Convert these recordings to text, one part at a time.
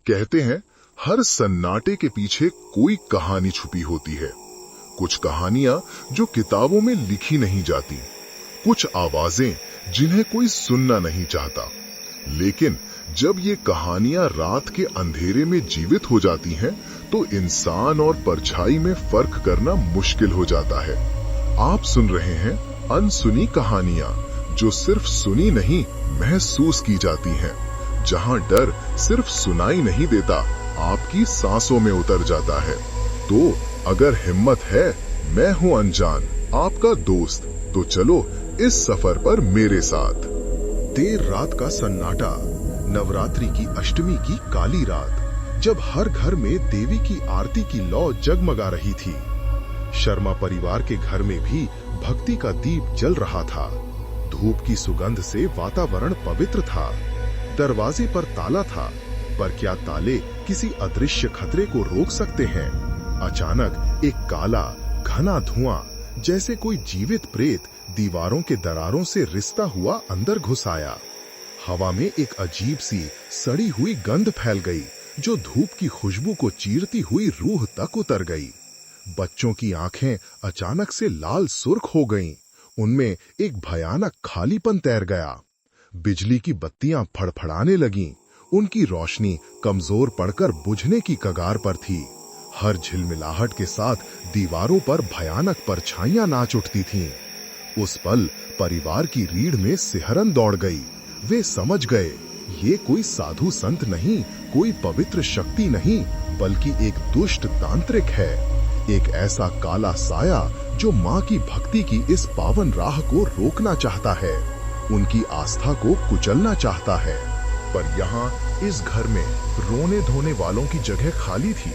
कहते हैं हर सन्नाटे के पीछे कोई कहानी छुपी होती है। कुछ कहानियां जो किताबों में लिखी नहीं जाती, कुछ आवाजें जिन्हें कोई सुनना नहीं चाहता। लेकिन जब ये कहानियां रात के अंधेरे में जीवित हो जाती हैं, तो इंसान और परछाई में फर्क करना मुश्किल हो जाता है। आप सुन रहे हैं अनसुनी कहानियां, जो सिर्फ सुनी नहीं महसूस की जाती हैं, जहां डर सिर्फ सुनाई नहीं देता, आपकी सांसों में उतर जाता है। तो अगर हिम्मत है, मैं हूं अनजान, आपका दोस्त, तो चलो इस सफर पर मेरे साथ। देर रात का सन्नाटा, नवरात्रि की अष्टमी की काली रात, जब हर घर में देवी की आरती की लौ जगमगा रही थी। शर्मा परिवार के घर में भी भक्ति का दीप जल रहा था। धूप की सुगंध से वातावरण पवित्र था। दरवाजे पर ताला था, पर क्या ताले किसी अदृश्य खतरे को रोक सकते हैं? अचानक एक काला घना धुआं, जैसे कोई जीवित प्रेत दीवारों के दरारों से रिसता हुआ अंदर घुस आया। हवा में एक अजीब सी सड़ी हुई गंध फैल गई, जो धूप की खुशबू को चीरती हुई रूह तक उतर गई। बच्चों की आंखें अचानक से लाल सुर्ख हो गईं। उनमें एक भयानक खालीपन तैर गया। बिजली की बत्तियां फड़फड़ाने लगीं। उनकी रोशनी कमजोर पड़कर बुझने की कगार पर थी। हर झिलमिलाहट के साथ दीवारों पर भयानक परछाइयां नाच उठती थीं। उस पल परिवार की रीढ़ में सिहरन दौड़ गई। वे समझ गए, ये कोई साधु संत नहीं, कोई पवित्र शक्ति नहीं, बल्कि एक दुष्ट तांत्रिक है। एक ऐसा काला साया जो माँ की भक्ति की इस पावन राह को रोकना चाहता है, उनकी आस्था को कुचलना चाहता है। पर यहाँ इस घर में रोने धोने वालों की जगह खाली थी।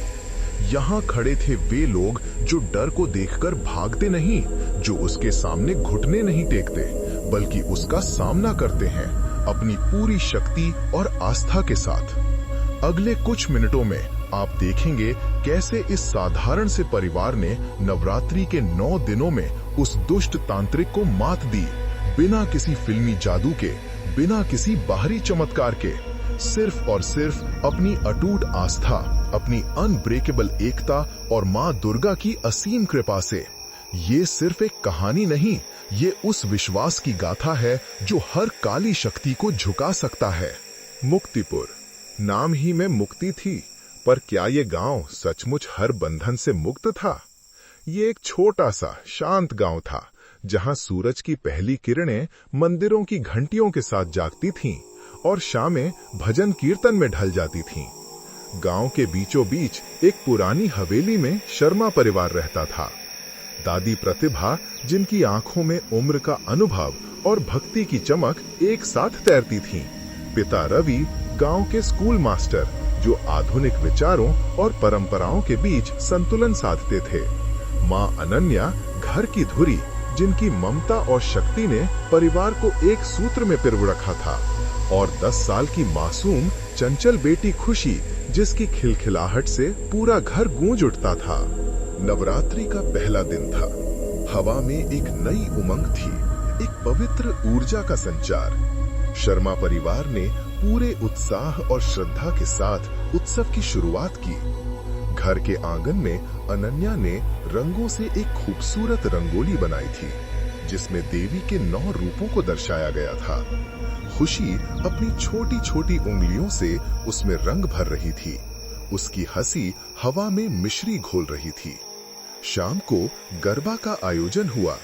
यहाँ खड़े थे वे लोग जो डर को देखकर भागते नहीं, जो उसके सामने घुटने नहीं टेकते, बल्कि उसका सामना करते हैं अपनी पूरी शक्ति और आस्था के साथ। अगले कुछ मिनटों में आप देखेंगे कैसे इस साधारण से परिवार ने नवरात्रि के 9 दिनों में उस दुष्ट तांत्रिक को मात दी, बिना किसी फिल्मी जादू के, बिना किसी बाहरी चमत्कार के, सिर्फ और सिर्फ अपनी अटूट आस्था, अपनी अनब्रेकेबल एकता और माँ दुर्गा की असीम कृपा से। ये सिर्फ एक कहानी नहीं, ये उस विश्वास की गाथा है जो हर काली शक्ति को झुका सकता है। मुक्तिपुर, नाम ही में मुक्ति थी, पर क्या ये गांव सचमुच हर बंधन से मुक्त था? ये एक छोटा सा शांत गांव था, जहां सूरज की पहली किरणें मंदिरों की घंटियों के साथ जागती थीं और शामें भजन कीर्तन में ढल जाती थीं। गांव के बीचों बीच एक पुरानी हवेली में शर्मा परिवार रहता था। दादी प्रतिभा, जिनकी आंखों में उम्र का अनुभव और भक्ति की चमक एक साथ तैरती थीं। पिता रवि, गांव के स्कूल मास्टर, जो आधुनिक विचारों और परंपराओं के बीच संतुलन साधते थे। माँ अनन्या, घर की धुरी, जिनकी ममता और शक्ति ने परिवार को एक सूत्र में पिरो रखा था। और 10 साल की मासूम चंचल बेटी खुशी, जिसकी खिलखिलाहट से पूरा घर गूंज उठता था। नवरात्रि का पहला दिन था। हवा में एक नई उमंग थी, एक पवित्र ऊर्जा का संचार। शर्मा परिवार ने पूरे उत्साह और श्रद्धा के साथ उत्सव की शुरुआत की। घर के आंगन में अनन्या ने रंगों से एक खूबसूरत रंगोली बनाई थी, जिसमें देवी के 9 रूपों को दर्शाया गया था। खुशी अपनी छोटी छोटी उंगलियों से उसमें रंग भर रही थी। उसकी हंसी हवा में मिश्री घोल रही थी। शाम को गरबा का आयोजन हुआ,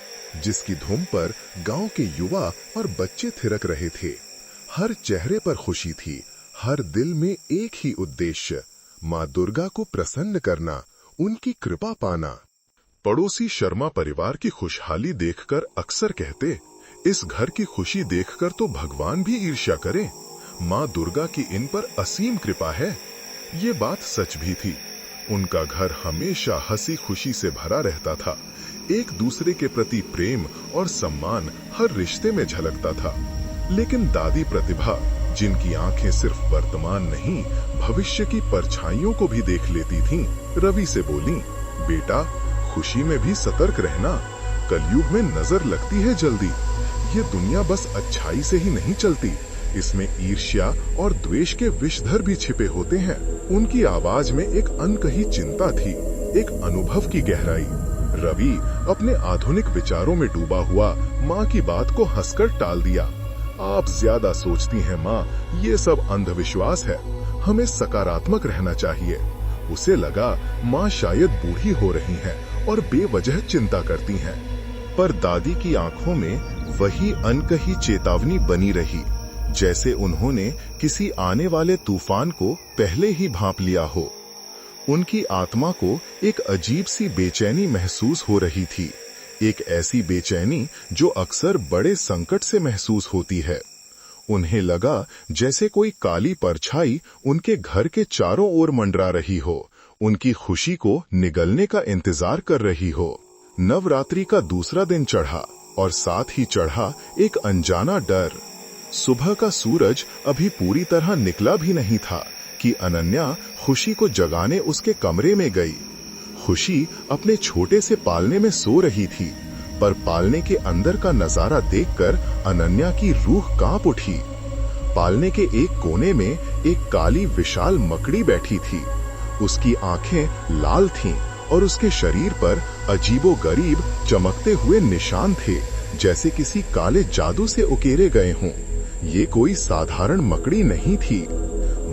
जिसकी धूम पर गांव के युवा और बच्चे थिरक रहे थे। हर चेहरे पर खुशी थी, हर दिल में एक ही उद्देश्य, माँ दुर्गा को प्रसन्न करना, उनकी कृपा पाना। पड़ोसी शर्मा परिवार की खुशहाली देखकर अक्सर कहते, इस घर की खुशी देखकर तो भगवान भी ईर्ष्या करे। माँ दुर्गा की इन पर असीम कृपा है। ये बात सच भी थी। उनका घर हमेशा हंसी खुशी से भरा रहता था। एक दूसरे के प्रति प्रेम और सम्मान हर रिश्ते में झलकता था। लेकिन दादी प्रतिभा, जिनकी आंखें सिर्फ वर्तमान नहीं, भविष्य की परछाइयों को भी देख लेती थीं, रवि से बोली, बेटा, खुशी में भी सतर्क रहना। कलयुग में नजर लगती है जल्दी। ये दुनिया बस अच्छाई से ही नहीं चलती, इसमें ईर्ष्या और द्वेष के विषधर भी छिपे होते हैं। उनकी आवाज में एक अनकही चिंता थी, एक अनुभव की गहराई। रवि अपने आधुनिक विचारों में डूबा हुआ माँ की बात को हंसकर टाल दिया। आप ज्यादा सोचती हैं माँ, ये सब अंधविश्वास है, हमें सकारात्मक रहना चाहिए। उसे लगा माँ शायद बूढ़ी हो रही हैं और बेवजह चिंता करती हैं। पर दादी की आंखों में वही अनकही चेतावनी बनी रही, जैसे उन्होंने किसी आने वाले तूफान को पहले ही भांप लिया हो। उनकी आत्मा को एक अजीब सी बेचैनी महसूस हो रही थी, एक ऐसी बेचैनी जो अक्सर बड़े संकट से महसूस होती है। उन्हें लगा जैसे कोई काली परछाई उनके घर के चारों ओर मंडरा रही हो, उनकी खुशी को निगलने का इंतजार कर रही हो। नवरात्रि का दूसरा दिन चढ़ा और साथ ही चढ़ा एक अनजाना डर। सुबह का सूरज अभी पूरी तरह निकला भी नहीं था कि अनन्या खुशी को जगाने उसके कमरे में गई। खुशी अपने छोटे से पालने में सो रही थी, पर पालने के अंदर का नजारा देखकर अनन्या की रूह कांप उठी। पालने के एक कोने में एक काली विशाल मकड़ी बैठी थी। उसकी आंखें लाल थीं और उसके शरीर पर अजीबोगरीब चमकते हुए निशान थे, जैसे किसी काले जादू से उकेरे गए हों। ये कोई साधारण मकड़ी नहीं थी।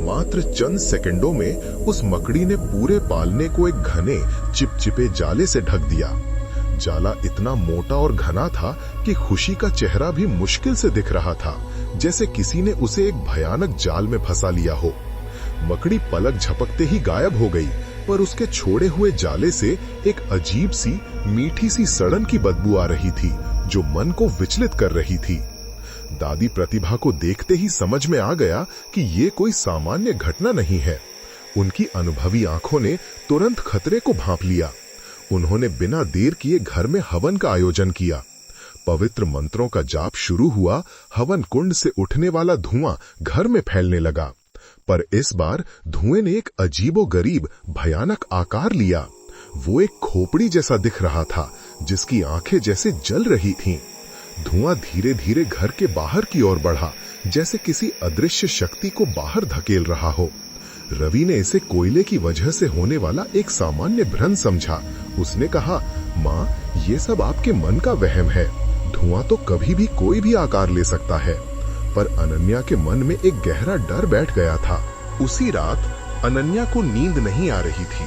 मात्र चंद सेकंडों में उस मकड़ी ने पूरे पालने को एक घने चिपचिपे जाले से ढक दिया। जाला इतना मोटा और घना था कि खुशी का चेहरा भी मुश्किल से दिख रहा था, जैसे किसी ने उसे एक भयानक जाल में फंसा लिया हो। मकड़ी पलक झपकते ही गायब हो गई, पर उसके छोड़े हुए जाले से एक अजीब सी मीठी सी सड़न की बदबू आ रही थी, जो मन को विचलित कर रही थी। दादी प्रतिभा को देखते ही समझ में आ गया कि ये कोई सामान्य घटना नहीं है। उनकी अनुभवी आंखों ने तुरंत खतरे को भांप लिया। उन्होंने बिना देर किए घर में हवन का आयोजन किया। पवित्र मंत्रों का जाप शुरू हुआ। हवन कुंड से उठने वाला धुआं घर में फैलने लगा, पर इस बार धुएं ने एक अजीबोगरीब भयानक आकार लिया। वो एक खोपड़ी जैसा दिख रहा था, जिसकी आंखें जैसे जल रही थीं। धुआं धीरे धीरे घर के बाहर की ओर बढ़ा, जैसे किसी अदृश्य शक्ति को बाहर धकेल रहा हो। रवि ने इसे कोयले की वजह से होने वाला एक सामान्य भ्रम समझा। उसने कहा, माँ, ये सब आपके मन का वहम है। धुआं तो कभी भी कोई भी आकार ले सकता है। पर अनन्या के मन में एक गहरा डर बैठ गया था। उसी रात अनन्या को नींद नहीं आ रही थी।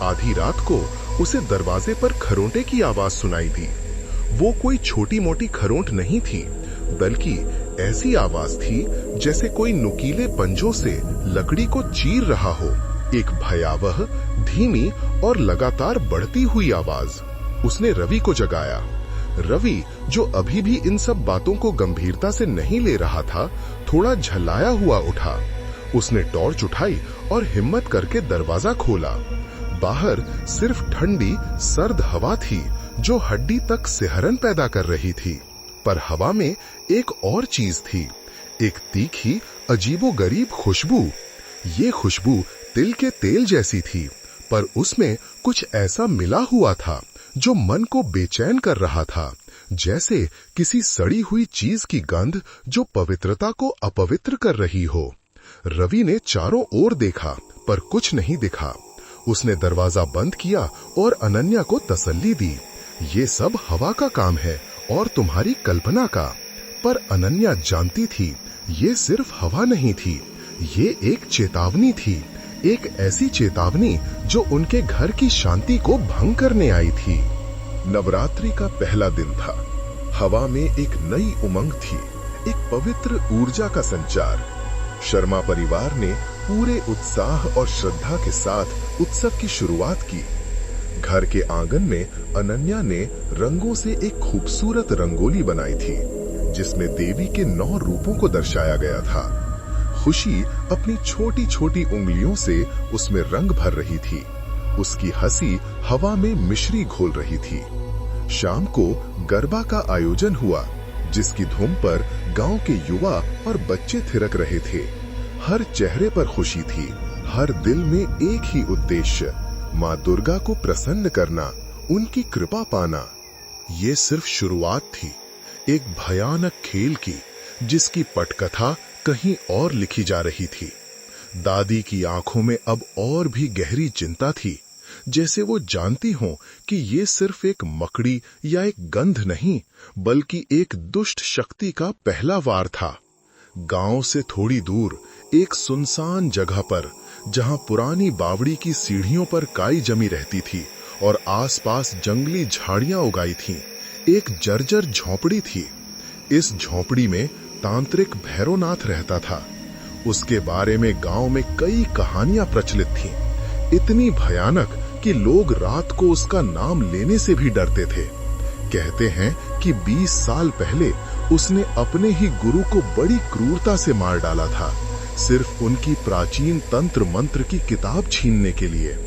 आधी रात को उसे दरवाजे पर खरोंटे की आवाज सुनाई दी। वो कोई छोटी मोटी खरोंट नहीं थी, बल्कि ऐसी आवाज थी जैसे कोई नुकीले पंजों से लकड़ी को चीर रहा हो। एक भयावह, धीमी और लगातार बढ़ती हुई आवाज। उसने रवि को जगाया। रवि, जो अभी भी इन सब बातों को गंभीरता से नहीं ले रहा था, थोड़ा झल्लाया हुआ उठा। उसने टॉर्च उठाई और हिम्मत करके दरवाजा खोला। बाहर सिर्फ ठंडी सर्द हवा थी, जो हड्डी तक सिहरन पैदा कर रही थी। पर हवा में एक और चीज थी, एक तीखी अजीबोगरीब खुशबू। ये खुशबू तिल के तेल जैसी थी, पर उसमें कुछ ऐसा मिला हुआ था जो मन को बेचैन कर रहा था, जैसे किसी सड़ी हुई चीज की गंध जो पवित्रता को अपवित्र कर रही हो। रवि ने चारों ओर देखा, पर कुछ नहीं दिखा। उसने दरवाजा बंद किया और अनन्या को तसल्ली दी। ये सब हवा का काम है और तुम्हारी कल्पना का। पर अनन्या जानती थी, ये सिर्फ हवा नहीं थी, ये एक चेतावनी थी, एक ऐसी चेतावनी जो उनके घर की शांति को भंग करने आई थी। नवरात्रि का पहला दिन था। हवा में एक नई उमंग थी, एक पवित्र ऊर्जा का संचार। शर्मा परिवार ने पूरे उत्साह और श्रद्धा के साथ उत्सव की शुरुआत की। घर के आंगन में अनन्या ने रंगों से एक खूबसूरत रंगोली बनाई थी, जिसमें देवी के 9 रूपों को दर्शाया गया था। खुशी अपनी छोटी छोटी उंगलियों से उसमें रंग भर रही थी। उसकी हंसी हवा में मिश्री घोल रही थी। शाम को गरबा का आयोजन हुआ, जिसकी धूम पर गांव के युवा और बच्चे थिरक रहे थे। हर चेहरे पर खुशी थी, हर दिल में एक ही उद्देश्य, माँ दुर्गा को प्रसन्न करना, उनकी कृपा पाना। ये सिर्फ शुरुआत थी, एक भयानक खेल की, जिसकी पटकथा कहीं और लिखी जा रही थी। दादी की आंखों में अब और भी गहरी चिंता थी, जैसे वो जानती हो कि ये सिर्फ एक मकड़ी या एक गंध नहीं, बल्कि एक दुष्ट शक्ति का पहला वार था। गांव से थोड़ी दूर एक सुनसान जगह पर, जहां पुरानी बावड़ी की सीढ़ियों पर काई जमी रहती थी और आसपास जंगली झाड़ियां उगाई थीं, एक जर्जर झोंपड़ी थी। इस झोंपड़ी में तांत्रिक भैरवनाथ रहता था। उसके बारे में गांव में कई कहानियां प्रचलित थीं, इतनी भयानक कि लोग रात को उसका नाम लेने से भी डरते थे। कहते हैं कि 20 साल पहले उसने अपने ही गुरु को बड़ी क्रूरता से मार डाला था, सिर्फ उनकी प्राचीन तंत्र मंत्र की किताब छीनने के लिए।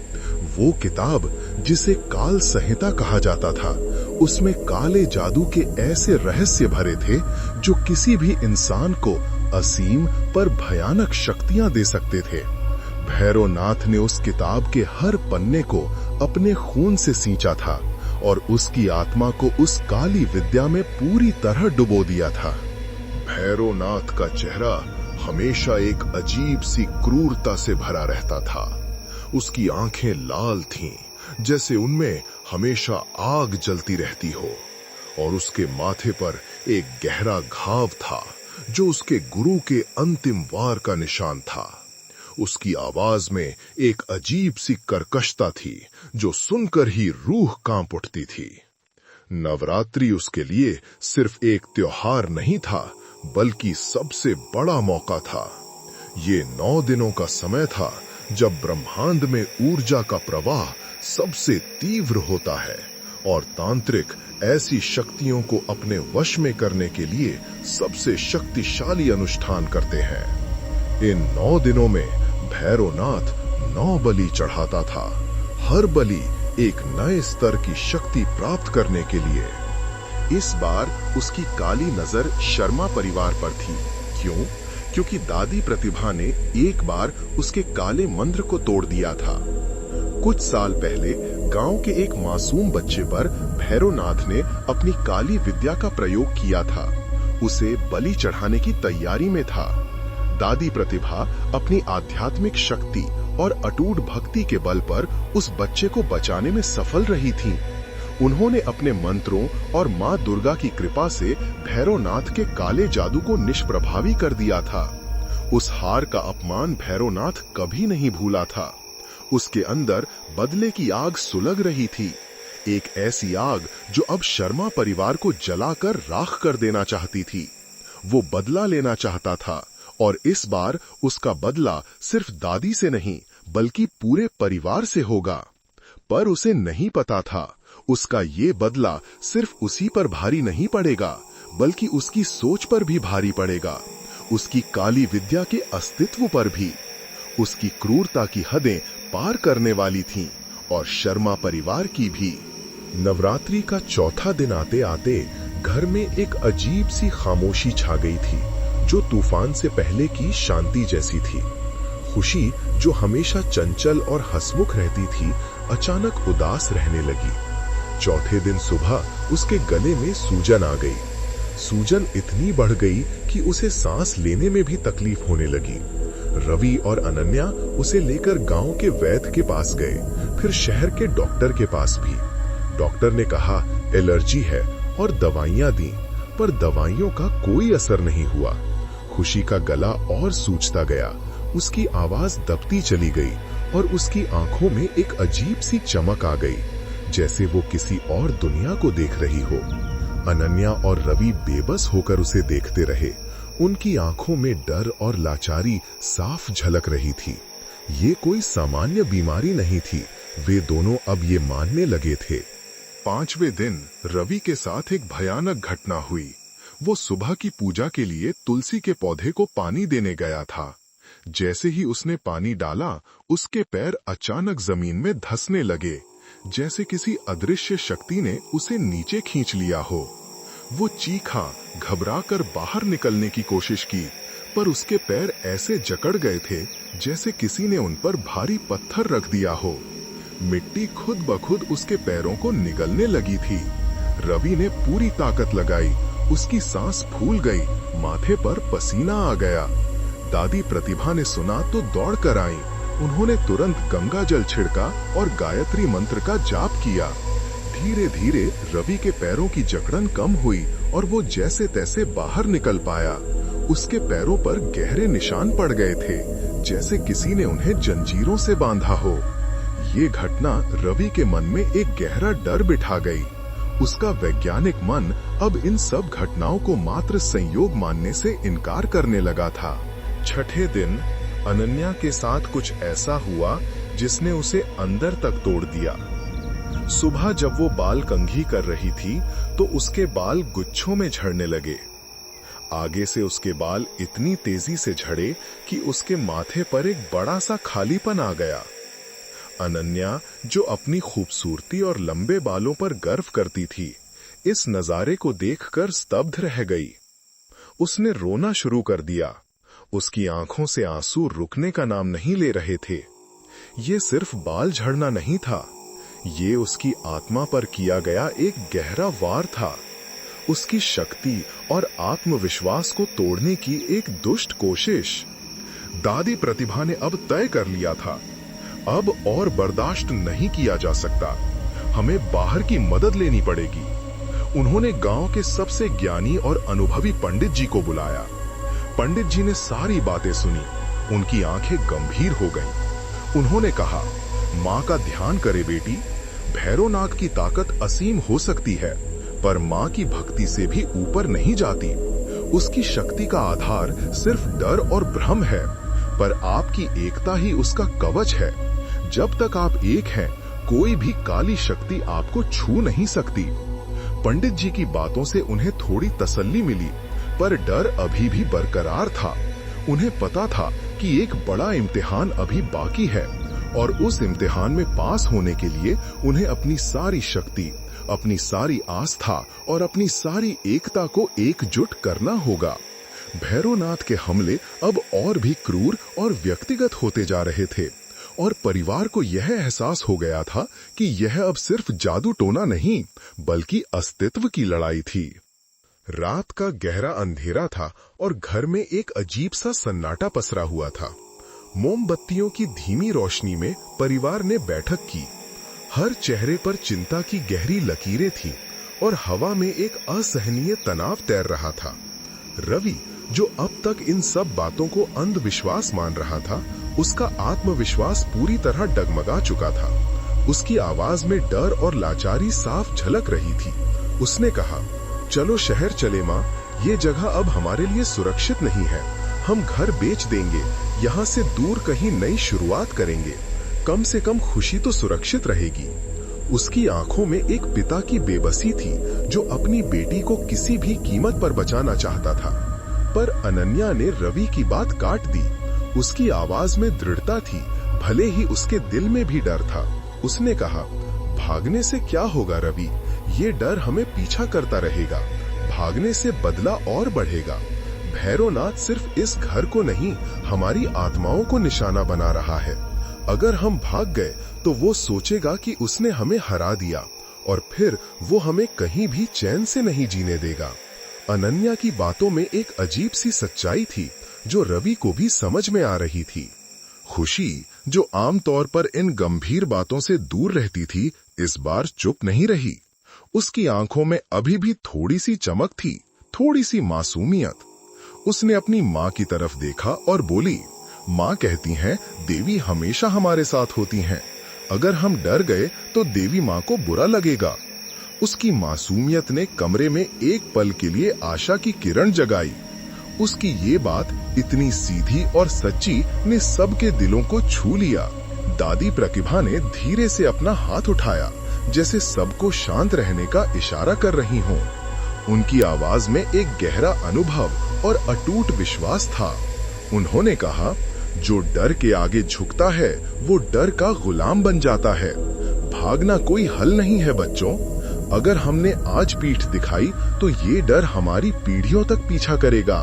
वो किताब, जिसे काल संहिता कहा जाता था, उसमें काले जादू के ऐसे रहस्य भरे थे जो किसी भी इंसान को असीम पर भयानक शक्तियां दे सकते थे। भैरवनाथ ने उस किताब के हर पन्ने को अपने खून से सींचा था और उसकी आत्मा को उस काली विद्या में पूरी तरह डुबो दिया था। भैरवनाथ का चेहरा हमेशा एक अजीब सी क्रूरता से भरा रहता था। उसकी आंखें लाल थीं, जैसे उनमें हमेशा आग जलती रहती हो, और उसके माथे पर एक गहरा घाव था जो उसके गुरु के अंतिम वार का निशान था। उसकी आवाज में एक अजीब सी कर्कशता थी जो सुनकर ही रूह कांप उठती थी। नवरात्रि उसके लिए सिर्फ एक त्योहार नहीं था, बल्कि सबसे बड़ा मौका था। ये 9 दिनों का समय था जब ब्रह्मांड में ऊर्जा का प्रवाह सबसे तीव्र होता है और तांत्रिक ऐसी शक्तियों को अपने वश में करने के लिए सबसे शक्तिशाली अनुष्ठान करते हैं। इन 9 दिनों में भैरवनाथ 9 बलि चढ़ाता था, हर बलि एक नए स्तर की शक्ति प्राप्त करने के लिए। इस बार उसकी काली नजर शर्मा परिवार पर थी। क्यों? क्योंकि दादी प्रतिभा ने एक बार उसके काले मंत्र को तोड़ दिया था। कुछ साल पहले गांव के एक मासूम बच्चे पर भैरवनाथ ने अपनी काली विद्या का प्रयोग किया था। उसे बलि चढ़ाने की तैयारी में था। दादी प्रतिभा अपनी आध्यात्मिक शक्ति और अटूट भक्ति के बल पर उस बच्चे को बचाने में सफल रही थी। उन्होंने अपने मंत्रों और मां दुर्गा की कृपा से भैरवनाथ के काले जादू को निष्प्रभावी कर दिया था। उस हार का अपमान भैरवनाथ कभी नहीं भूला था। उसके अंदर बदले की आग सुलग रही थी, एक ऐसी आग जो अब शर्मा परिवार को जलाकर राख कर देना चाहती थी। वो बदला लेना चाहता था, और इस बार उसका बदला सिर्फ दादी से नहीं, बल्कि पूरे परिवार से होगा। पर उसे नहीं पता था, उसका ये बदला सिर्फ उसी पर भारी नहीं पड़ेगा, बल्कि उसकी सोच पर भी भारी पड़ेगा, उसकी काली विद्या के अस्तित्व पर भी। उसकी क्रूरता की हदें पार करने वाली थीं, और शर्मा परिवार की भी। नवरात्रि का चौथा दिन आते आते घर में एक अजीब सी खामोशी छा गई थी, जो तूफान से पहले की शांति जैसी थी। खुशी, जो हमेशा चंचल और हंसमुख रहती थी, अचानक उदास रहने लगी। चौथे दिन सुबह उसके गले में सूजन आ गई। सूजन इतनी बढ़ गई कि उसे सांस लेने में भी तकलीफ होने लगी। रवि और अनन्या उसे लेकर गांव के वैद्य के पास गए, फिर शहर के डॉक्टर के पास भी। डॉक्टर ने कहा एलर्जी है और दवाइयां दी, पर दवाइयों का कोई असर नहीं हुआ। खुशी का गला और सूजता गया, उसकी आवाज दबती चली गई और उसकी आंखों में एक अजीब सी चमक आ गई, जैसे वो किसी और दुनिया को देख रही हो। अनन्या और रवि बेबस होकर उसे देखते रहे। उनकी आंखों में डर और लाचारी साफ झलक रही थी। ये कोई सामान्य बीमारी नहीं थी, वे दोनों अब ये मानने लगे थे। 5वें दिन रवि के साथ एक भयानक घटना हुई। वो सुबह की पूजा के लिए तुलसी के पौधे को पानी देने गया था। जैसे ही उसने पानी डाला, उसके पैर अचानक जमीन में धंसने लगे, जैसे किसी अदृश्य शक्ति ने उसे नीचे खींच लिया हो। वो चीखा, घबराकर बाहर निकलने की कोशिश की, पर उसके पैर ऐसे जकड़ गए थे जैसे किसी ने उन पर भारी पत्थर रख दिया हो। मिट्टी खुद ब खुद उसके पैरों को निगलने लगी थी। रवि ने पूरी ताकत लगाई उसकी सांस फूल गई, माथे पर पसीना आ गया। दादी प्रतिभा ने सुना तो दौड़ कर आई। उन्होंने तुरंत गंगा जल छिड़का और गायत्री मंत्र का जाप किया। धीरे धीरे रवि के पैरों की जकड़न कम हुई और वो जैसे तैसे बाहर निकल पाया। उसके पैरों पर गहरे निशान पड़ गए थे, जैसे किसी ने उन्हें जंजीरों से बांधा हो। ये घटना रवि के मन में एक गहरा डर बिठा गई। उसका वैज्ञानिक मन अब इन सब घटनाओं को मात्र संयोग मानने से इनकार करने लगा था। छठे दिन अनन्या के साथ कुछ ऐसा हुआ जिसने उसे अंदर तक तोड़ दिया। सुबह जब वो बाल कंघी कर रही थी तो उसके बाल गुच्छों में झड़ने लगे। आगे से उसके बाल इतनी तेजी से झड़े कि उसके माथे पर एक बड़ा सा खालीपन आ गया। अनन्या, जो अपनी खूबसूरती और लंबे बालों पर गर्व करती थी, इस नजारे को देखकर स्तब्ध रह गई। उसने रोना शुरू कर दिया। उसकी आंखों से आंसू रुकने का नाम नहीं ले रहे थे। ये सिर्फ बाल झड़ना नहीं था, ये उसकी आत्मा पर किया गया एक गहरा वार था। उसकी शक्ति और आत्मविश्वास को तोड़ने की एक दुष्ट कोशिश। दादी प्रतिभा ने अब तय कर लिया था, अब और बर्दाश्त नहीं किया जा सकता। हमें बाहर की मदद लेनी पड़ेगी। उन्होंने गांव के सबसे ज्ञानी और अनुभवी पंडित जी को बुलाया। पंडित जी ने सारी बातें सुनी। उनकी आंखें गंभीर हो गईं। उन्होंने कहा, मां का ध्यान करे बेटी, भैरवनाथ की ताकत असीम हो सकती है, पर मां की भक्ति से भी ऊपर नहीं जाती। उसकी शक्ति का आधार सिर्फ डर और भ्रम है, पर आपकी एकता ही उसका कवच है। जब तक आप एक हैं, कोई भी काली शक्ति आपको छू नहीं सकती। पंडित जी की बातों से उन्हें थोड़ी तसल्ली मिली, पर डर अभी भी बरकरार था। उन्हें पता था कि एक बड़ा इम्तिहान अभी बाकी है और उस इम्तिहान में पास होने के लिए उन्हें अपनी सारी शक्ति, अपनी सारी आस्था और अपनी सारी एकता को एकजुट करना होगा। भैरवनाथ के हमले अब और भी क्रूर और व्यक्तिगत होते जा रहे थे और परिवार को यह एहसास हो गया था कि यह अब सिर्फ जादू टोना नहीं, बल्कि अस्तित्व की लड़ाई थी। रात का गहरा अंधेरा था और घर में एक अजीब सा सन्नाटा पसरा हुआ था। मोमबत्तियों की धीमी रोशनी में परिवार ने बैठक की। हर चेहरे पर चिंता की गहरी लकीरें थीं और हवा में एक असहनीय तनाव तैर रहा था। रवि, जो अब तक इन सब बातों को अंधविश्वास मान रहा था, उसका आत्मविश्वास पूरी तरह डगमगा चुका था। उसकी आवाज में डर और लाचारी साफ झलक रही थी। उसने कहा, चलो शहर चले माँ, ये जगह अब हमारे लिए सुरक्षित नहीं है। हम घर बेच देंगे, यहाँ से दूर कहीं नई शुरुआत करेंगे। कम से कम खुशी तो सुरक्षित रहेगी। उसकी आंखों में एक पिता की बेबसी थी, जो अपनी बेटी को किसी भी कीमत पर बचाना चाहता था। पर अनन्या ने रवि की बात काट दी। उसकी आवाज में दृढ़ता थी, भले ही उसके दिल में भी डर था। उसने कहा, भागने से क्या होगा रवि, ये डर हमें पीछा करता रहेगा। भागने से बदला और बढ़ेगा। भैरवनाथ सिर्फ इस घर को नहीं, हमारी आत्माओं को निशाना बना रहा है। अगर हम भाग गए तो वो सोचेगा कि उसने हमें हरा दिया और फिर वो हमें कहीं भी चैन से नहीं जीने देगा। अनन्या की बातों में एक अजीब सी सच्चाई थी, जो रवि को भी समझ में आ रही थी। खुशी, जो आमतौर पर इन गंभीर बातों से दूर रहती थी, इस बार चुप नहीं रही। उसकी आंखों में अभी भी थोड़ी सी चमक थी, थोड़ी सी मासूमियत। उसने अपनी माँ की तरफ देखा और बोली, माँ कहती हैं, देवी हमेशा हमारे साथ होती हैं। अगर हम डर गए तो देवी माँ को बुरा लगेगा। उसकी मासूमियत ने कमरे में एक पल के लिए आशा की किरण जगाई। उसकी ये बात इतनी सीधी और सच्ची ने सबके दिलों को छू लिया। दादी प्रतिभा ने धीरे से अपना हाथ उठाया, जैसे सबको शांत रहने का इशारा कर रही हों। उनकी आवाज में एक गहरा अनुभव और अटूट विश्वास था। उन्होंने कहा, जो डर के आगे झुकता है वो डर का गुलाम बन जाता है। भागना कोई हल नहीं है बच्चों। अगर हमने आज पीठ दिखाई तो ये डर हमारी पीढ़ियों तक पीछा करेगा।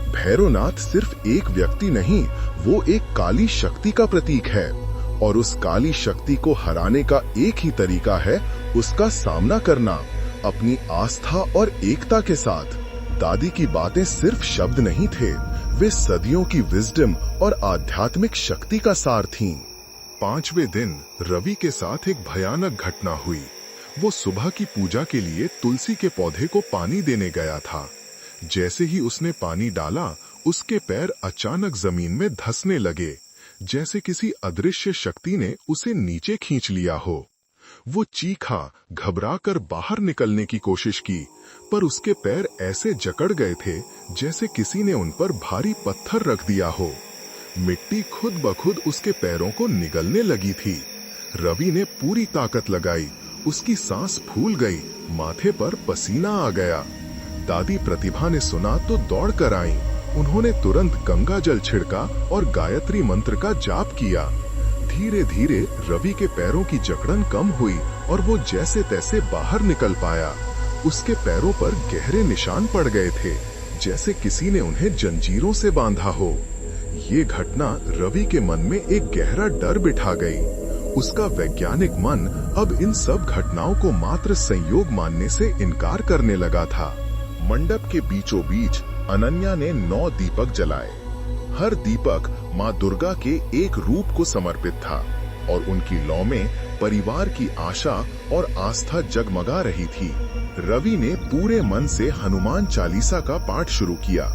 भैरवनाथ सिर्फ एक व्यक्ति नहीं, वो एक काली शक्ति का प्रतीक है और उस काली शक्ति को हराने का एक ही तरीका है, उसका सामना करना अपनी आस्था और एकता के साथ। दादी की बातें सिर्फ शब्द नहीं थे, वे सदियों की विजडम और आध्यात्मिक शक्ति का सार थीं। 5वें दिन रवि के साथ एक भयानक घटना हुई। वो सुबह की पूजा के लिए तुलसी के पौधे को पानी देने गया था। जैसे ही उसने पानी डाला, उसके पैर अचानक जमीन में धंसने लगे, जैसे किसी अदृश्य शक्ति ने उसे नीचे खींच लिया हो। वो चीखा, घबराकर बाहर निकलने की कोशिश की, पर उसके पैर ऐसे जकड़ गए थे जैसे किसी ने उन पर भारी पत्थर रख दिया हो। मिट्टी खुद ब खुद उसके पैरों को निगलने लगी थी। रवि ने पूरी ताकत लगाई, उसकी सांस फूल गई, माथे पर पसीना आ गया। दादी प्रतिभा ने सुना तो दौड़ कर आई। उन्होंने तुरंत गंगा जल छिड़का और गायत्री मंत्र का जाप किया। धीरे धीरे रवि के पैरों की जकड़न कम हुई और वो जैसे तैसे बाहर निकल पाया। उसके पैरों पर गहरे निशान पड़ गए थे, जैसे किसी ने उन्हें जंजीरों से बांधा हो। ये घटना रवि के मन में एक गहरा डर बिठा गई। उसका वैज्ञानिक मन अब इन सब घटनाओं को मात्र संयोग मानने से इनकार करने लगा था। मंडप के बीचों बीच अनन्या ने 9 दीपक जलाए। हर दीपक माँ दुर्गा के एक रूप को समर्पित था और उनकी लौ में परिवार की आशा और आस्था जगमगा रही थी। रवि ने पूरे मन से हनुमान चालीसा का पाठ शुरू किया।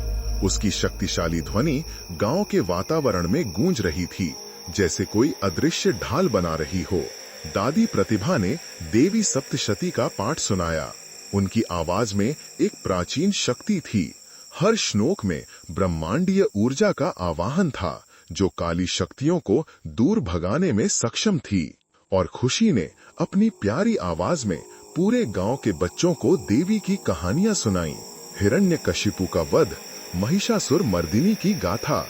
उसकी शक्तिशाली ध्वनि गांव के वातावरण में गूंज रही थी, जैसे कोई अदृश्य ढाल बना रही हो। दादी प्रतिभा ने देवी सप्तशती का पाठ सुनाया। उनकी आवाज में एक प्राचीन शक्ति थी। हर श्लोक में ब्रह्मांडीय ऊर्जा का आवाहन था, जो काली शक्तियों को दूर भगाने में सक्षम थी। और खुशी ने अपनी प्यारी आवाज में पूरे गांव के बच्चों को देवी की कहानियां सुनाई। हिरण्यकशिपु का वध, महिषासुर मर्दिनी की गाथा,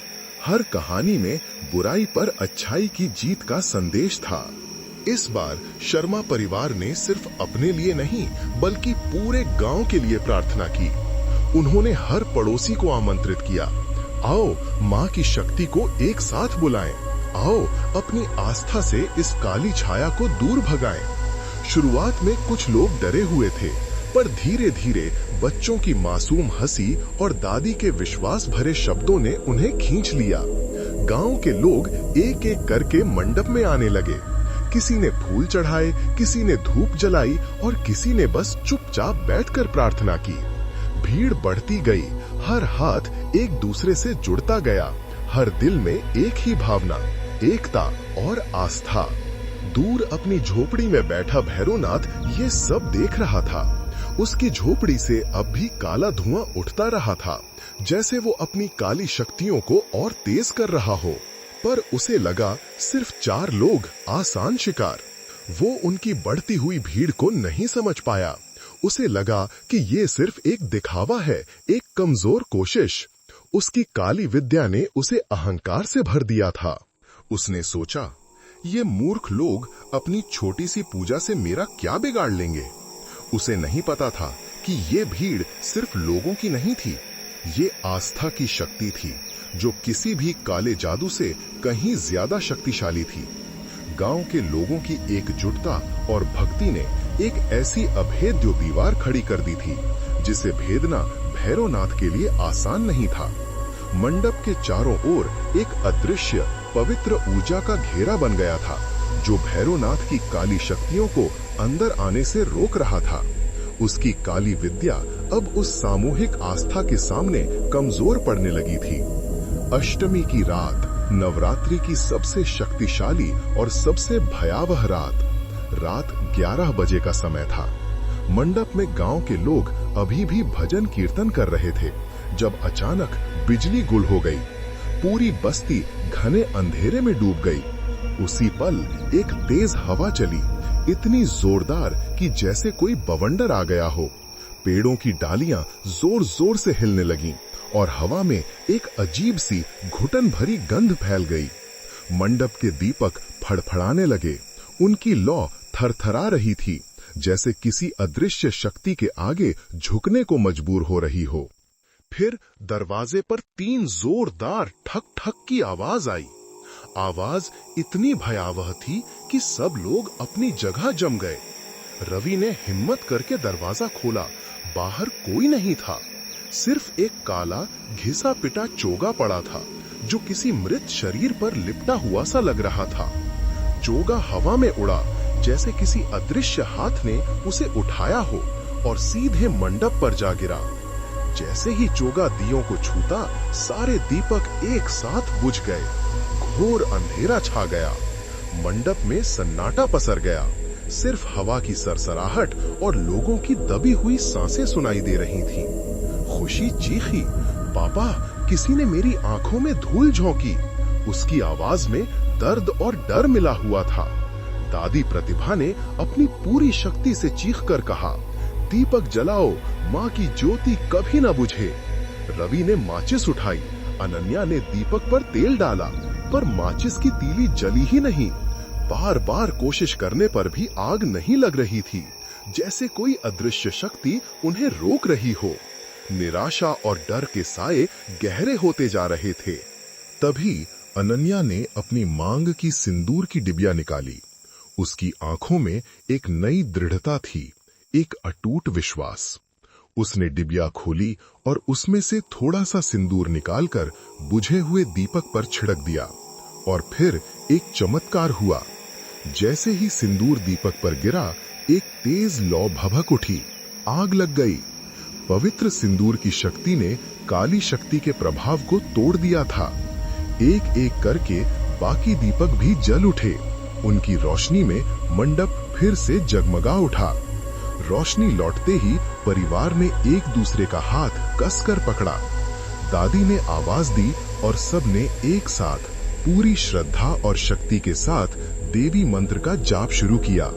हर कहानी में बुराई पर अच्छाई की जीत का संदेश था। इस बार शर्मा परिवार ने सिर्फ अपने लिए नहीं, बल्कि पूरे गांव के लिए प्रार्थना की। उन्होंने हर पड़ोसी को आमंत्रित किया, आओ माँ की शक्ति को एक साथ बुलाएं, आओ अपनी आस्था से इस काली छाया को दूर भगाएं। शुरुआत में कुछ लोग डरे हुए थे, पर धीरे धीरे बच्चों की मासूम हंसी और दादी के विश्वास भरे शब्दों ने उन्हें खींच लिया। गांव के लोग एक एक करके मंडप में आने लगे। किसी ने फूल चढ़ाए, किसी ने धूप जलाई और किसी ने बस चुपचाप बैठकर प्रार्थना की। भीड़ बढ़ती गई, हर हाथ एक दूसरे से जुड़ता गया, हर दिल में एक ही भावना, एकता और आस्था। दूर अपनी झोपड़ी में बैठा भैरवनाथ ये सब देख रहा था। उसकी झोपड़ी से अब भी काला धुआं उठता रहा था, जैसे वो अपनी काली शक्तियों को और तेज कर रहा हो। पर उसे लगा सिर्फ 4 लोग आसान शिकार। वो उनकी बढ़ती हुई भीड़ को नहीं समझ पाया। उसे लगा कि ये सिर्फ एक दिखावा है, एक कमजोर कोशिश। उसकी काली विद्या ने उसे अहंकार से भर दिया था। उसने सोचा, ये मूर्ख लोग अपनी छोटी सी पूजा से मेरा क्या बिगाड़ लेंगे। उसे नहीं पता था कि ये भीड़ सिर्फ लोगों की नहीं थी, ये आस्था की शक्ति थी, जो किसी भी काले जादू से कहीं ज्यादा शक्तिशाली थी। गांव के लोगों की एकजुटता और भक्ति ने एक ऐसी अभेद्य दीवार खड़ी कर दी थी, जिसे भेदना भैरवनाथ के लिए आसान नहीं था। मंडप के चारों ओर एक अदृश्य पवित्र ऊर्जा का घेरा बन गया था, जो भैरवनाथ की काली शक्तियों को अंदर आने से रोक रहा था। उसकी काली विद्या अब उस सामूहिक आस्था के सामने कमजोर पड़ने लगी थी। अष्टमी की रात, नवरात्रि की सबसे शक्तिशाली और सबसे भयावह रात 11 बजे का समय था। मंडप में गांव के लोग अभी भी भजन कीर्तन कर रहे थे, जब अचानक बिजली गुल हो गई। पूरी बस्ती घने अंधेरे में डूब गई। उसी पल एक तेज हवा चली, इतनी जोरदार कि जैसे कोई बवंडर आ गया हो। पेड़ों की डालियां जोर जोर से हिलने लगीं और हवा में एक अजीब सी घुटन भरी गंध फैल गई। मंडप के दीपक फड़फड़ाने लगे, उनकी लौ थरथरा रही थी, जैसे किसी अदृश्य शक्ति के आगे झुकने को मजबूर हो रही हो। फिर दरवाजे पर 3 जोरदार ठक ठक की आवाज आई। आवाज इतनी भयावह थी कि सब लोग अपनी जगह जम गए। रवि ने हिम्मत करके दरवाजा खोला। बाहर कोई नहीं था। सिर्फ एक काला घिसा पिटा चोगा पड़ा था जो किसी मृत शरीर पर लिपटा हुआ सा लग रहा था। चोगा हवा में उड़ा जैसे किसी अदृश्य हाथ ने उसे उठाया हो और सीधे मंडप पर जा गिरा। जैसे ही चोगा दियों को छूता, सारे दीपक एक साथ बुझ गए। घोर अंधेरा छा गया। मंडप में सन्नाटा पसर गया। सिर्फ हवा की सरसराहट और लोगों की दबी हुई सांसें सुनाई दे रही थीं। खुशी चीखी, पापा, किसी ने मेरी आंखों में धूल झोंकी। उसकी आवाज में दर्द और डर मिला हुआ था। दादी प्रतिभा ने अपनी पूरी शक्ति से चीखकर कहा, दीपक जलाओ, माँ की ज्योति कभी न बुझे। रवि ने माचिस उठाई। अनन्या ने दीपक पर तेल डाला, पर माचिस की तीली जली ही नहीं। बार बार कोशिश करने पर भी आग नहीं लग रही थी, जैसे कोई अदृश्य शक्ति उन्हें रोक रही हो। निराशा और डर के साए गहरे होते जा रहे थे। तभी अनन्या ने अपनी मांग की सिंदूर की डिबिया निकाली। उसकी आंखों में एक नई दृढ़ता थी, एक अटूट विश्वास। उसने डिबिया खोली और उसमें से थोड़ा सा सिंदूर निकालकर बुझे हुए दीपक पर छिड़क दिया। और फिर एक चमत्कार हुआ। जैसे ही सिंदूर दीपक पर गिरा, एक तेज लौ भभक उठी। आग लग गई। पवित्र सिंदूर की शक्ति ने काली शक्ति के प्रभाव को तोड़ दिया था। एक एक करके बाकी दीपक भी जल उठे। उनकी रोशनी में मंडप फिर से जगमगा उठा। रोशनी लौटते ही परिवार ने एक दूसरे का हाथ कसकर पकड़ा। दादी ने आवाज दी और सबने एक साथ पूरी श्रद्धा और शक्ति के साथ देवी मंत्र का जाप शुरू किया।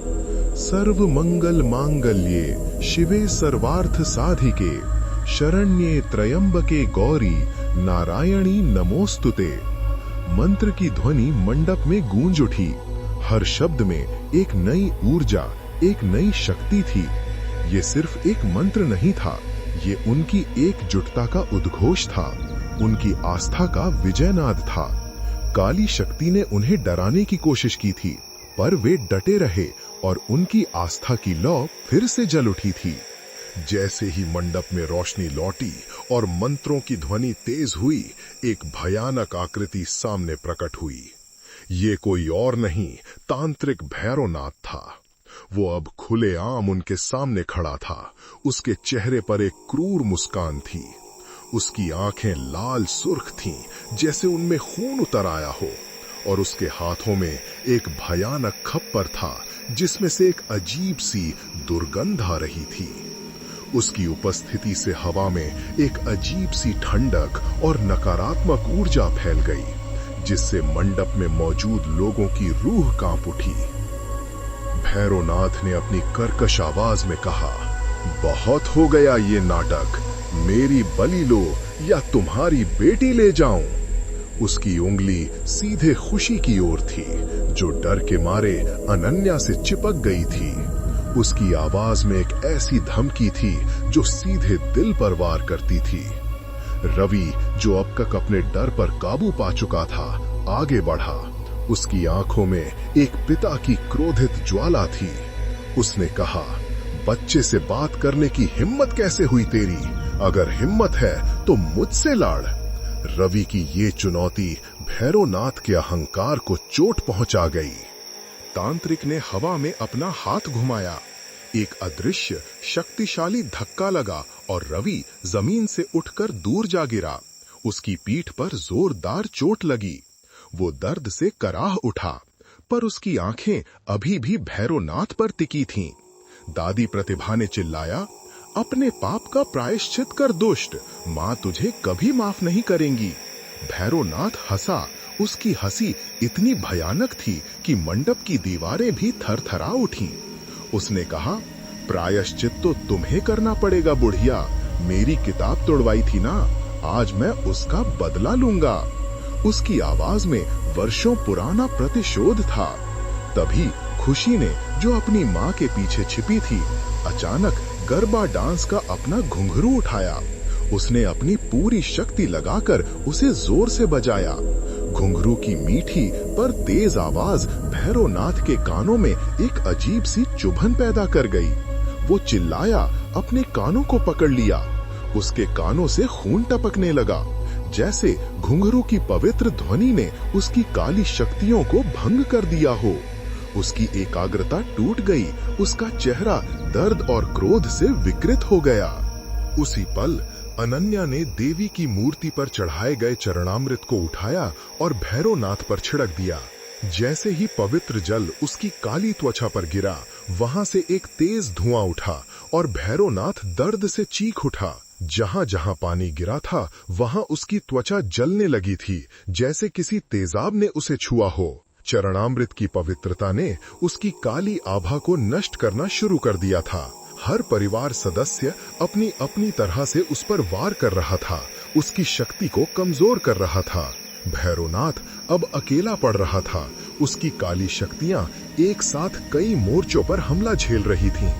सर्व मंगल मांगल्ये शिवे सर्वार्थ साधिके शरण्ये त्र्यंबके गौरी नारायणी नमोस्तुते। मंत्र की ध्वनि मंडप में गूंज उठी। हर शब्द में एक नई ऊर्जा, एक नई शक्ति थी। ये सिर्फ एक मंत्र नहीं था, ये उनकी एकजुटता का उद्घोष था, उनकी आस्था का विजयनाद था। काली शक्ति ने उन्हें डराने की कोशिश की थी, पर वे डटे रहे और उनकी आस्था की लौ फिर से जल उठी थी। जैसे ही मंडप में रोशनी लौटी और मंत्रों की ध्वनि तेज हुई, एक भयानक आकृति सामने प्रकट हुई। ये कोई और नहीं, तांत्रिक भैरवनाथ था। वो अब खुलेआम उनके सामने खड़ा था। उसके चेहरे पर एक क्रूर मुस्कान थी। उसकी आंखें लाल सुर्ख थीं, जैसे उनमें खून उतर आया हो, और उसके हाथों में एक भयानक खप्पर था, जिसमें से एक अजीब सी दुर्गंध आ रही थी। उसकी उपस्थिति से हवा में एक अजीब सी ठंडक और नकारात्मक ऊर्जा फैल गई, जिससे मंडप में मौजूद लोगों की रूह कांप उठी। भैरवनाथ ने अपनी कर्कश आवाज में कहा, बहुत हो गया ये नाटक, मेरी बलि लो या तुम्हारी बेटी ले जाऊं। उसकी उंगली सीधे खुशी की ओर थी, जो डर के मारे अनन्या से चिपक गई थी। उसकी आवाज में एक ऐसी धमकी थी जो सीधे दिल पर वार करती थी। रवि, जो अब तक अपने डर पर काबू पा चुका था, आगे बढ़ा। उसकी आंखों में एक पिता की क्रोधित ज्वाला थी। उसने कहा, बच्चे से बात करने की हिम्मत कैसे हुई तेरी? अगर हिम्मत है तो मुझसे लड़। रवि की ये चुनौती भैरवनाथ के अहंकार को चोट पहुंचा गई। तांत्रिक ने हवा में अपना हाथ घुमाया। एक अदृश्य शक्तिशाली धक्का लगा और रवि जमीन से उठकर दूर जा गिरा। उसकी पीठ पर जोरदार चोट लगी। वो दर्द से कराह उठा, पर उसकी आंखें अभी भी भैरवनाथ पर टिकी थीं। दादी प्रतिभा ने चिल्लाया, अपने पाप का प्रायश्चित कर दुष्ट, माँ तुझे कभी माफ नहीं करेंगी। भैरवनाथ हंसा। उसकी हंसी इतनी भयानक थी कि मंडप की दीवारें भी थरथरा उठीं। उसने कहा, प्रायश्चित तो तुम्हें करना पड़ेगा बुढ़िया। मेरी किताब तोड़वाई थी ना, आज मैं उसका बदला लूंगा। उसकी आवाज में वर्षों पुराना प्रतिशोध था। तभी खुशी ने, जो अपनी माँ के पीछे छिपी थी, अचानक गरबा डांस का अपना घुंघरू उठाया। उसने अपनी पूरी शक्ति लगाकर उसे जोर से बजाया। घुंघरू की मीठी पर तेज आवाज भैरवनाथ के कानों में एक अजीब सी चुभन पैदा कर गई। वो चिल्लाया, अपने कानों को पकड़ लिया। उसके कानों से खून टपकने लगा, जैसे घुंघरू की पवित्र ध्वनि ने उसकी काली शक्तियों को भंग कर दिया हो। उसकी एकाग्रता टूट गई, उसका चेहरा दर्द और क्रोध से विकृत हो गया। उसी पल अनन्या ने देवी की मूर्ति पर चढ़ाए गए चरणामृत को उठाया और भैरवनाथ पर छिड़क दिया। जैसे ही पवित्र जल उसकी काली त्वचा पर गिरा, वहां से एक तेज धुआं उठा और भैरवनाथ दर्द से चीख उठा। जहां जहां पानी गिरा था, वहां उसकी त्वचा जलने लगी थी, जैसे किसी तेजाब ने उसे छुआ हो। चरणामृत की पवित्रता ने उसकी काली आभा को नष्ट करना शुरू कर दिया था। हर परिवार सदस्य अपनी अपनी तरह से उस पर वार कर रहा था, उसकी शक्ति को कमजोर कर रहा था। भैरवनाथ अब अकेला पड़ रहा था। उसकी काली शक्तियां एक साथ कई मोर्चों पर हमला झेल रही थीं।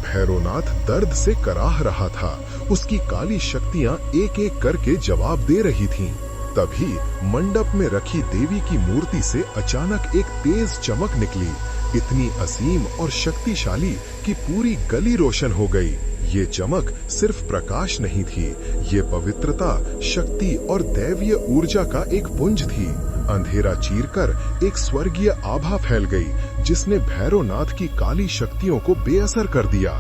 भैरवनाथ दर्द से कराह रहा था। उसकी काली शक्तियां एक एक करके जवाब दे रही थीं। तभी मंडप में रखी देवी की मूर्ति से अचानक एक तेज चमक निकली, इतनी असीम और शक्तिशाली कि पूरी गली रोशन हो गई। ये चमक सिर्फ प्रकाश नहीं थी, ये पवित्रता, शक्ति और दैवीय ऊर्जा का एक पुंज थी। अंधेरा चीरकर एक स्वर्गीय आभा फैल गई, जिसने भैरवनाथ की काली शक्तियों को बेअसर कर दिया।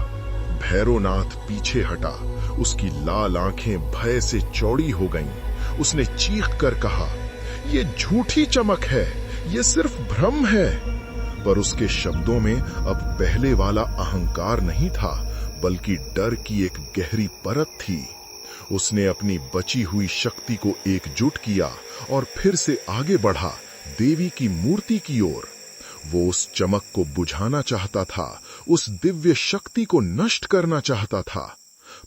भैरवनाथ पीछे हटा, उसकी लाल आंखें भय से चौड़ी हो गईं। उसने चीख कर कहा, ये झूठी चमक है, ये सिर्फ भ्रम है। पर उसके शब्दों में अब पहले वाला अहंकार नहीं था, बल्कि डर की एक गहरी परत थी। उसने अपनी बची हुई शक्ति को एकजुट किया और फिर से आगे बढ़ा, देवी की मूर्ति की ओर। वो उस चमक को बुझाना चाहता था, उस दिव्य शक्ति को नष्ट करना चाहता था।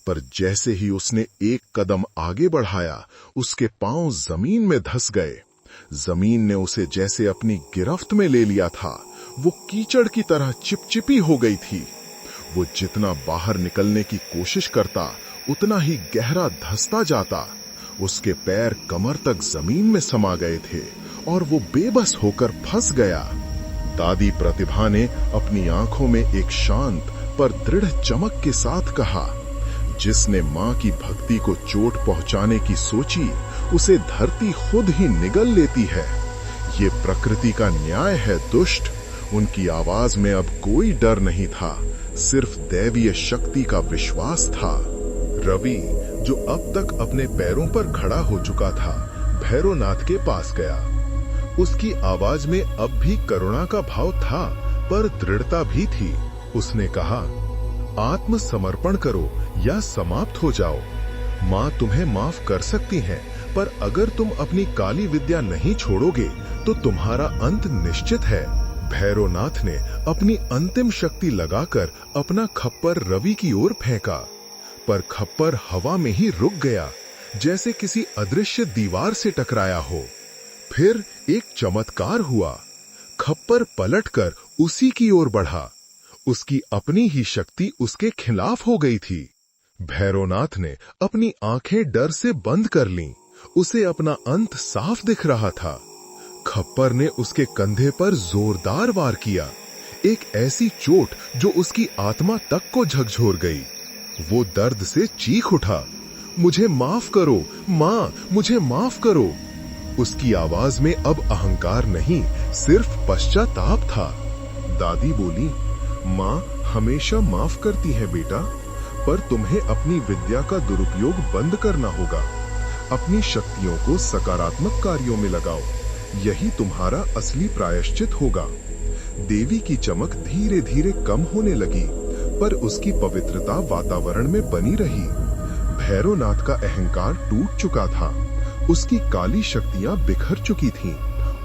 पर जैसे ही उसने एक कदम आगे बढ़ाया, उसके पांव जमीन में धंस गए। जमीन ने उसे जैसे अपनी गिरफ्त में ले लिया था। वो कीचड़ की तरह चिपचिपी हो गई थी। वो जितना बाहर निकलने की कोशिश करता, उतना ही गहरा धंसता जाता। उसके पैर कमर तक जमीन में समा गए थे और वो बेबस होकर फंस गया। दादी प्रतिभा ने अपनी आंखों में एक शांत पर दृढ़ चमक के साथ कहा, जिसने मां की भक्ति को चोट पहुंचाने की सोची, उसे धरती खुद ही निगल लेती है। ये प्रकृति का न्याय है दुष्ट। उनकी आवाज में अब कोई डर नहीं था, सिर्फ दैवीय शक्ति का विश्वास था। रवि, जो अब तक अपने पैरों पर खड़ा हो चुका था, भैरवनाथ के पास गया। उसकी आवाज में अब भी करुणा का भाव था, पर दृढ़ता भी थी। उसने कहा, आत्मसमर्पण करो या समाप्त हो जाओ। माँ तुम्हें माफ कर सकती हैं, पर अगर तुम अपनी काली विद्या नहीं छोड़ोगे तो तुम्हारा अंत निश्चित है। भैरवनाथ ने अपनी अंतिम शक्ति लगाकर अपना खप्पर रवि की ओर फेंका, पर खप्पर हवा में ही रुक गया, जैसे किसी अदृश्य दीवार से टकराया हो। फिर एक चमत्कार हुआ, खप्पर पलटकर उसी की ओर बढ़ा। उसकी अपनी ही शक्ति उसके खिलाफ हो गई थी। भैरवनाथ ने अपनी आंखें डर से बंद कर लीं। उसे अपना अंत साफ दिख रहा था। खप्पर ने उसके कंधे पर जोरदार वार किया, एक ऐसी चोट जो उसकी आत्मा तक को झकझोर गई। वो दर्द से चीख उठा, मुझे माफ करो माँ, मुझे माफ करो। उसकी आवाज में अब अहंकार नहीं, सिर्फ पश्चाताप था। दादी बोली, माँ हमेशा माफ करती है बेटा, पर तुम्हें अपनी विद्या का दुरुपयोग बंद करना होगा। अपनी शक्तियों को सकारात्मक कार्यों में लगाओ, यही तुम्हारा असली प्रायश्चित होगा। देवी की चमक धीरे धीरे कम होने लगी, पर उसकी पवित्रता वातावरण में बनी रही। भैरवनाथ का अहंकार टूट चुका था, उसकी काली शक्तियां बिखर चुकी थीं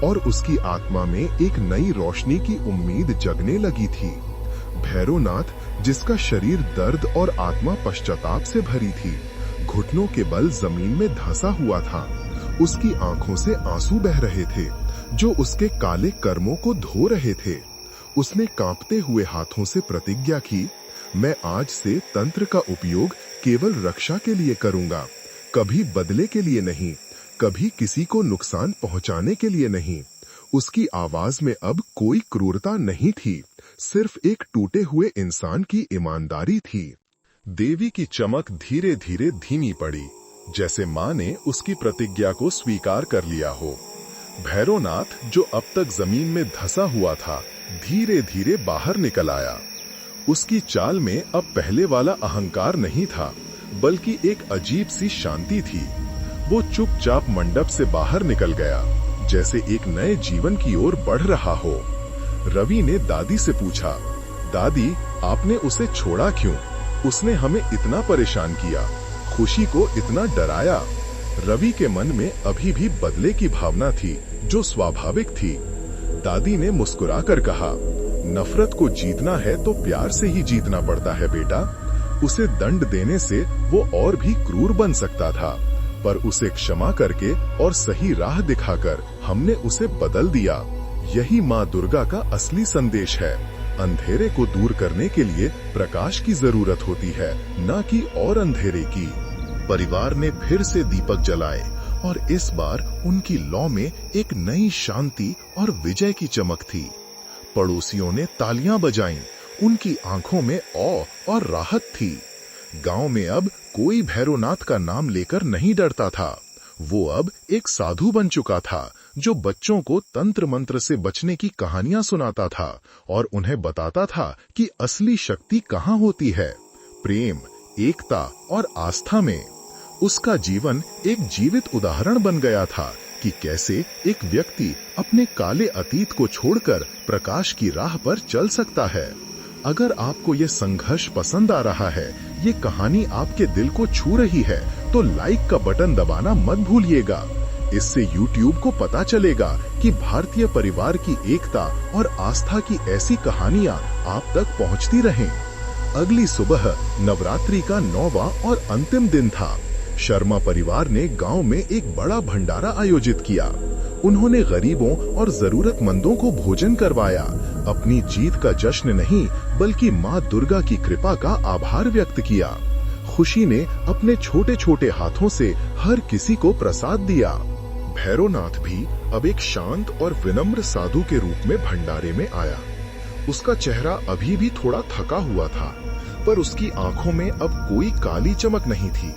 और उसकी आत्मा में एक नई रोशनी की उम्मीद जगने लगी थी। भैरवनाथ, जिसका शरीर दर्द और आत्मा पश्चाताप से भरी थी, घुटनों के बल जमीन में धंसा हुआ था। उसकी आंखों से आंसू बह रहे थे, जो उसके काले कर्मों को धो रहे थे। उसने कांपते हुए हाथों से प्रतिज्ञा की, मैं आज से तंत्र का उपयोग केवल रक्षा के लिए करूंगा, कभी बदले के लिए नहीं, कभी किसी को नुकसान पहुंचाने के लिए नहीं। उसकी आवाज में अब कोई क्रूरता नहीं थी, सिर्फ एक टूटे हुए इंसान की ईमानदारी थी। देवी की चमक धीरे धीरे धीमी पड़ी, जैसे मां ने उसकी प्रतिज्ञा को स्वीकार कर लिया हो। भैरवनाथ, जो अब तक जमीन में धंसा हुआ था, धीरे धीरे बाहर निकल आया। उसकी चाल में अब पहले वाला अहंकार नहीं था, बल्कि एक अजीब सी शांति थी। वो चुपचाप मंडप से बाहर निकल गया, जैसे एक नए जीवन की ओर बढ़ रहा हो। रवि ने दादी से पूछा, दादी, आपने उसे छोड़ा क्यों? उसने हमें इतना परेशान किया, खुशी को इतना डराया। रवि के मन में अभी भी बदले की भावना थी, जो स्वाभाविक थी। दादी ने मुस्कुराकर कहा, नफरत को जीतना है तो प्यार से ही जीतना पड़ता है बेटा। उसे दंड देने से वो और भी क्रूर बन सकता था, पर उसे क्षमा करके और सही राह दिखाकर हमने उसे बदल दिया। यही माँ दुर्गा का असली संदेश है। अंधेरे को दूर करने के लिए प्रकाश की जरूरत होती है, न कि और अंधेरे की। परिवार ने फिर से दीपक जलाए और इस बार उनकी लौ में एक नई शांति और विजय की चमक थी। पड़ोसियों ने तालियां बजाईं, उनकी आंखों में औ और राहत थी। गांव में अब कोई भैरवनाथ का नाम लेकर नहीं डरता था। वो अब एक साधु बन चुका था, जो बच्चों को तंत्र मंत्र से बचने की कहानियां सुनाता था और उन्हें बताता था कि असली शक्ति कहाँ होती है, प्रेम, एकता और आस्था में। उसका जीवन एक जीवित उदाहरण बन गया था कि कैसे एक व्यक्ति अपने काले अतीत को छोड़कर प्रकाश की राह पर चल सकता है। अगर आपको ये संघर्ष पसंद आ रहा है, ये कहानी आपके दिल को छू रही है, तो लाइक का बटन दबाना मत भूलिएगा। इससे YouTube को पता चलेगा कि भारतीय परिवार की एकता और आस्था की ऐसी कहानियां आप तक पहुंचती रहें। अगली सुबह नवरात्रि का 9वां और अंतिम दिन था। शर्मा परिवार ने गांव में एक बड़ा भंडारा आयोजित किया। उन्होंने गरीबों और जरूरतमंदों को भोजन करवाया। अपनी जीत का जश्न नहीं, बल्कि माँ दुर्गा की कृपा का आभार व्यक्त किया। खुशी ने अपने छोटे छोटे हाथों से हर किसी को प्रसाद दिया। भैरवनाथ भी अब एक शांत और विनम्र साधु के रूप में भंडारे में आया। उसका चेहरा अभी भी थोड़ा थका हुआ था, पर उसकी आंखों में अब कोई काली चमक नहीं थी,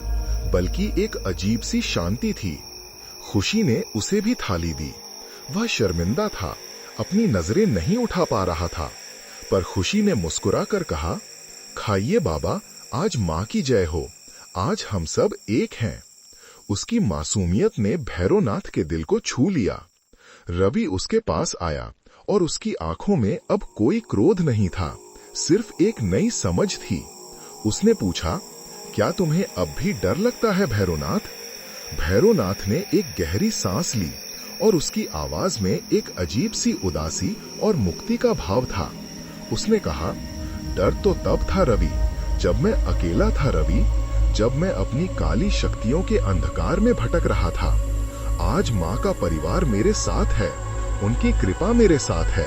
बल्कि एक अजीब सी शांति थी। खुशी ने उसे भी थाली दी। वह शर्मिंदा था, अपनी नजरें नहीं उठा पा रहा था, पर खुशी ने मुस्कुरा कर कहा, खाइए बाबा, आज माँ की जय हो, आज हम सब एक हैं। उसकी मासूमियत ने भैरवनाथ के दिल को छू लिया। रवि उसके पास आया और उसकी आंखों में अब कोई क्रोध नहीं था, सिर्फ एक नई समझ थी। उसने पूछा, क्या तुम्हें अब भी डर लगता है भैरवनाथ? भैरवनाथ ने एक गहरी सांस ली और उसकी आवाज में एक अजीब सी उदासी और मुक्ति का भाव था। उसने कहा, डर तो तब था रवि, जब मैं अकेला था रवि, जब मैं अपनी काली शक्तियों के अंधकार में भटक रहा था। आज माँ का परिवार मेरे साथ है, उनकी कृपा मेरे साथ है,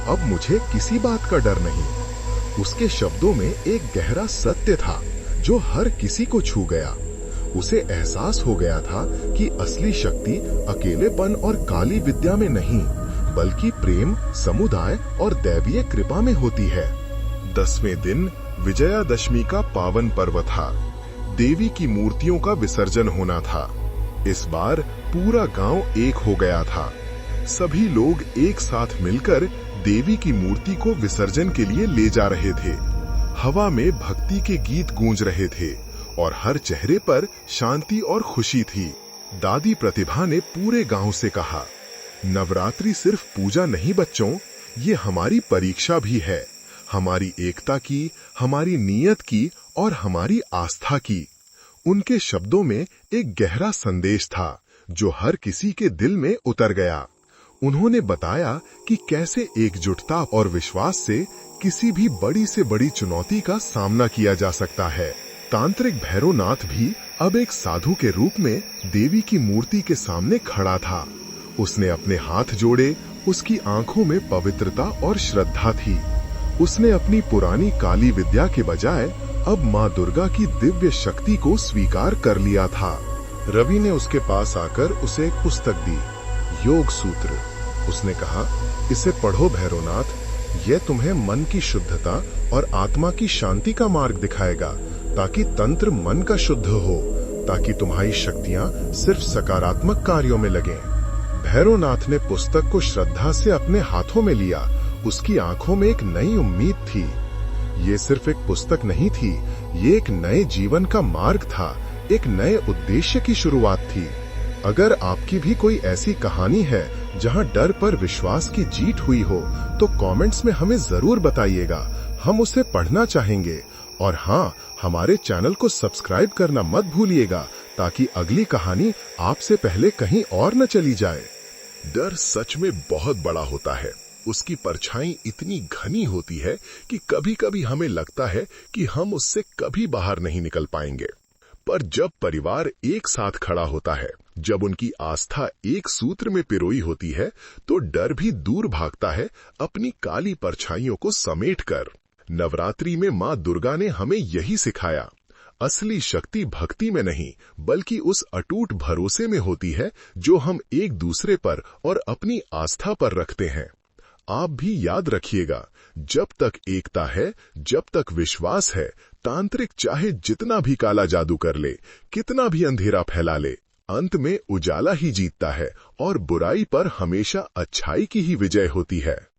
अब मुझे किसी बात का डर नहीं। उसके शब्दों में एक गहरा सत्य था, जो हर किसी को छू गया। उसे एहसास हो गया था कि असली शक्ति अकेलेपन और काली विद्या में नहीं, बल्कि प्रेम, समुदाय और दैवीय कृपा में होती है। 10वें दिन विजयादशमी का पावन पर्व था। देवी की मूर्तियों का विसर्जन होना था। इस बार पूरा गांव एक हो गया था। सभी लोग एक साथ मिलकर देवी की मूर्ति को विसर्जन के लिए ले जा रहे थे। हवा में भक्ति के गीत गूंज रहे थे और हर चेहरे पर शांति और खुशी थी। दादी प्रतिभा ने पूरे गांव से कहा, नवरात्रि सिर्फ पूजा नहीं बच्चों, ये हमारी परीक्षा भी है, हमारी एकता की, हमारी नियत की और हमारी आस्था की। उनके शब्दों में एक गहरा संदेश था, जो हर किसी के दिल में उतर गया। उन्होंने बताया कि कैसे एकजुटता और विश्वास से किसी भी बड़ी से बड़ी चुनौती का सामना किया जा सकता है। तांत्रिक भैरवनाथ भी अब एक साधु के रूप में देवी की मूर्ति के सामने खड़ा था। उसने अपने हाथ जोड़े, उसकी आंखों में पवित्रता और श्रद्धा थी। उसने अपनी पुरानी काली विद्या के बजाय अब माँ दुर्गा की दिव्य शक्ति को स्वीकार कर लिया था। रवि ने उसके पास आकर उसे एक पुस्तक दी, योग सूत्र। उसने कहा, इसे पढ़ो भैरवनाथ, यह तुम्हें मन की शुद्धता और आत्मा की शांति का मार्ग दिखाएगा। ताकि तंत्र मन का शुद्ध हो, ताकि तुम्हारी शक्तियां सिर्फ सकारात्मक कार्यों में लगें। भैरवनाथ ने पुस्तक को श्रद्धा से अपने हाथों में लिया। उसकी आंखों में एक नई उम्मीद थी। ये सिर्फ एक पुस्तक नहीं थी, ये एक नए जीवन का मार्ग था, एक नए उद्देश्य की शुरुआत थी। अगर आपकी भी कोई ऐसी कहानी है जहां डर पर विश्वास की जीत हुई हो, तो कमेंट्स में हमें जरूर बताइएगा, हम उसे पढ़ना चाहेंगे। और हाँ, हमारे चैनल को सब्सक्राइब करना मत भूलिएगा, ताकि अगली कहानी आपसे पहले कहीं और न चली जाए। डर सच में बहुत बड़ा होता है। उसकी परछाई इतनी घनी होती है कि कभी-कभी हमें लगता है कि हम उससे कभी बाहर नहीं निकल पाएंगे। पर जब परिवार एक साथ खड़ा होता है, जब उनकी आस्था एक सूत्र में पिरोई होती है, तो डर भी दूर भागता है अपनी काली परछाइयों को समेटकर। नवरात्रि में मां दुर्गा ने हमें यही सिखाया। असली शक्ति भक्ति में नहीं, बल्कि उस अटूट भरोसे में होती है जो हम एक दूसरे पर और अपनी आस्था पर रखते हैं। आप भी याद रखिएगा, जब तक एकता है, जब तक विश्वास है, तांत्रिक चाहे जितना भी काला जादू कर ले, कितना भी अंधेरा फैला ले, अंत में उजाला ही जीतता है और बुराई पर हमेशा अच्छाई की ही विजय होती है।